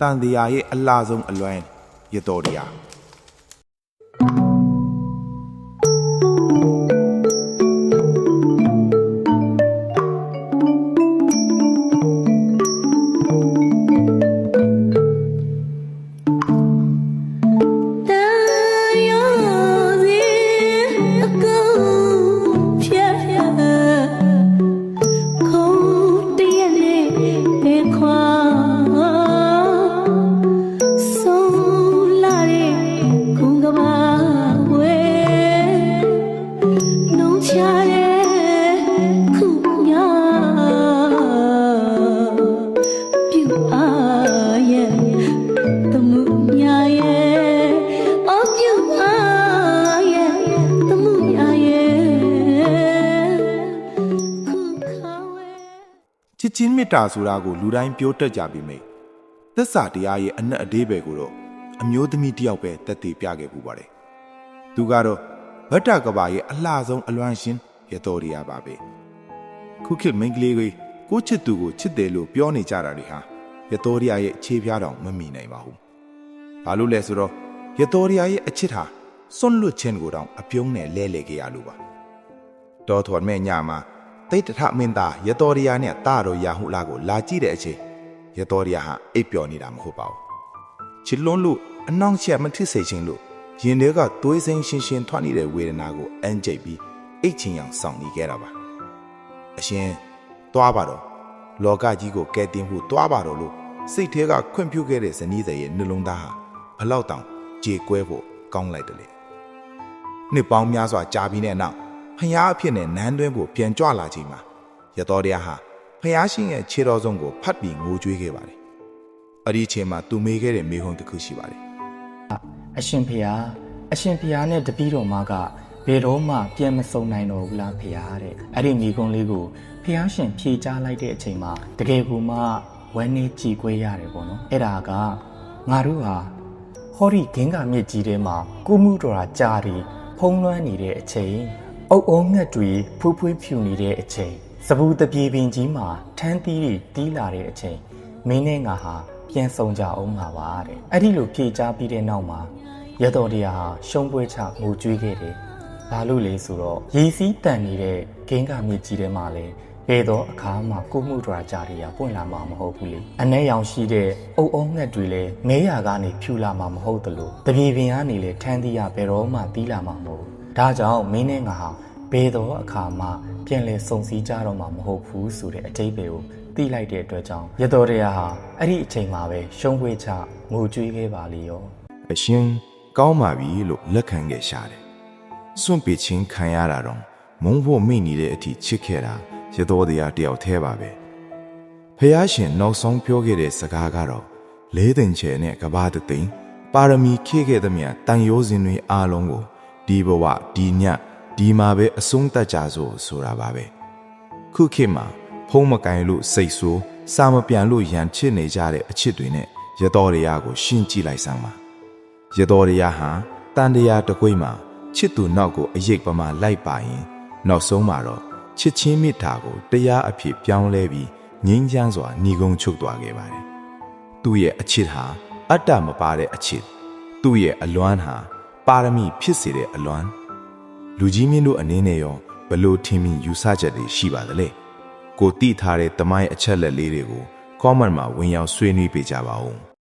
တန်တရားရဲ့အလားဆုံးအလွမ်းရတော်တရား ချစ်ချင်းမေတ္တာဆိုတာကိုလူတိုင်းပြောတတ်ကြပြီမိသစ္စာတရားရဲ့အနက်အဓိပ္ပာယ်ကိုတော့အမျိုးသမီးတယောက်ပဲတက်တည်ပြခဲ့ပူပါတယ်သူကတော့ဗတ္တကဘာရဲ့အလှဆုံးအလွမ်းရှင်ရတော်တရားပါပဲခုခေတ်မိန်းကလေးတွေကိုချစ်သူကိုချစ်တယ်လို့ပြောနေကြတာတွေဟာရတော်တရားရဲ့အခြေပြားတောင်မမီနိုင်ပါဘူးဘာလို့လဲဆိုတော့ရတော်တရားရဲ့အချစ်ဟာစွန့်လွတ်ခြင်းကိုတောင်အပြုံးနဲ့လဲလှယ်ခဲ့ရလို့ပါတော်ထွန်မဲ့ညမှာတိတ်တထမင်းသားရတော်ရယာနဲ့တာတော်ရာဟုလာကိုလာကြည့်တဲ့အချိန်ရတော်ရယာဟာအိပ်ပျော်နေတာမဟုတ်ပါဘူးချစ်လွန်းလို့အနှောင့်အယှက်မဖြစ်စေချင်လို့ရင်ထဲကသွေးစိမ်းရှင်းရှင်းထွက်နေတဲ့ဝေဒနာကိုအန်းကျိတ်ပြီးအိတ်ချင်အောင်စောင့်နေခဲ့တာပါအရှင်သွားပါတော့လောကကြီးကိုကယ်တင်ဖို့သွားပါတော့လို့စိတ်ထဲကခွင့်ပြုခဲ့တဲ့ဇနီးသည်ရဲ့နှလုံးသားဟာဘလောက်တောင်ကြေကွဲဖို့ကောင်းလိုက်တယ်လေနှစ်ပေါင်းများစွာကြာပြီးတဲ့နောက်ဖျားအဖြစ်နဲ့နန်းတွင်းဖို့ပြန်ကြွလာချိန်မှာရတော်တရားဟာဖျားရှင်ရဲ့ခြေတော်ဆုံးကိုဖတ်ပြီးငိုကြွေးခဲ့ပါတယ်။အဲ့ဒီအချိန်မှာသူမေးခဲ့တဲ့မေးခွန်းတစ်ခုရှိပါတယ်။အရှင်ဖျားနဲ့တပည့်တော်မကဘယ်တော့မှပြန်မစုံနိုင်တော့ဘူးလားဖျားတဲ့။အဲ့ဒီမေးခွန်းလေးကိုဖျားရှင်ဖြေကြားလိုက်တဲ့အချိန်မှာတကယ်ကိုမှဝမ်းနည်းကြည်ကွဲရတယ်ပေါ့နော်။အဲ့ဒါကငါတို့ဟာဟောဒီဂင်္ဂမြစ်ကြီးထဲမှာကုမှုတော်ရာကြားပြီးဖုံးလွှမ်းနေတဲ့အချိန်အုပ်အုံးငှက်တွေဖူးဖွေးဖြူနေတဲ့အချိန်စပူတပြေပင်ကြီးမှာထန်းသီးတွေတီးလာတဲ့အချိန်မင်းနဲ့ငါဟာပြန်ဆုံကြအောင်မှာပါတဲ့အဲ့ဒီလိုဖြေကြားပြီးတဲ့နောက်မှာရတော်တရားဟာရှုံးပွဲချငိုကြွေးခဲ့တယ်ဘာလို့လဲဆိုတော့ရည်စည်းတန်နေတဲ့ဂင်္ဂမြစ်ကြီးထဲမှာလေဘယ်တော့အခါမှကိုမှုတော်ကြတွေကပွင့်လာမှာမဟုတ်ဘူးလေအ내ရောင်ရှိတဲ့အုပ်အုံးငှက်တွေလည်းမဲရာကနေဖြူလာမှာမဟုတ်တလို့တပြေပင်ကနေလေထန်းသီးရဘယ်တော့မှတီးလာမှာမဟုတ်ဒါကြောင့်မင်းနဲ့ငါဟာဘယ်တော့အခါမှပြန်လဲစုံစည်းကြတော့မှာမဟုတ်ဘူးဆိုတဲ့အတိတ်ပဲကိုသိလိုက်တဲ့အတွက်ကြောင့်ရတော်တရားဟာအဲ့ဒီအချိန်မှာပဲရှုံးပွေချငိုကြွေးခဲ့ပါလေရောအရှင်ကောင်းပါပြီလို့လက်ခံခဲ့ရှာတယ်စွန့်ပစ်ခြင်းခံရတာတော့မုန်းဖို့မိနေတဲ့အထိချစ်ခဲ့တာရတော်တရားတယောက်သေးပါပဲဖះရှင်နောက်ဆုံးပြောခဲ့တဲ့စကားကတော့လေးသိင်ချေနဲ့ကဘာသိင်ပါရမီခေခဲ့သမျှတန်ရိုးစင်တွေအားလုံးကိုဒီဘဝဒီညဒီမှာပဲအဆုံးတတ်ကြစို့ဆိုတာပါပဲခုခေတ်မှာဖုံးမကင်လို့စိတ်ဆိုးစာမပြန်လို့ရန်ချစ်နေကြတဲ့အချစ်တွေနဲ့ရတော်တရားကိုရှင်းကြည့်လိုက်စမ်းပါရတော်တရားဟာတန်တရားတကွိမှာချစ်သူနောက်ကိုအရေးပမာလိုက်ပါရင်နောက်ဆုံးမှာတော့ချစ်ချင်းမေတ္တာကိုတရားအဖြစ်ပြောင်းလဲပြီးငြိမ်းချမ်းစွာညီကုန်းချုပ်သွားခဲ့ပါတယ်သူ့ရဲ့အချစ်ဟာအတ္တမပါတဲ့အချစ်သူ့ရဲ့အလွမ်းဟာပါရမီဖြစ်စေတဲ့အလွမ်းလူကြီးမင်းတို့အနေနဲ့ရောဘလို့ထင်မြင်ယူဆချက်တွေရှိပါသလဲကိုတိထားတဲ့တမိုင်းအချက်လက်လေးတွေကို comment မှာဝင်ရောက်ဆွေးနွေးပေးကြပါဦး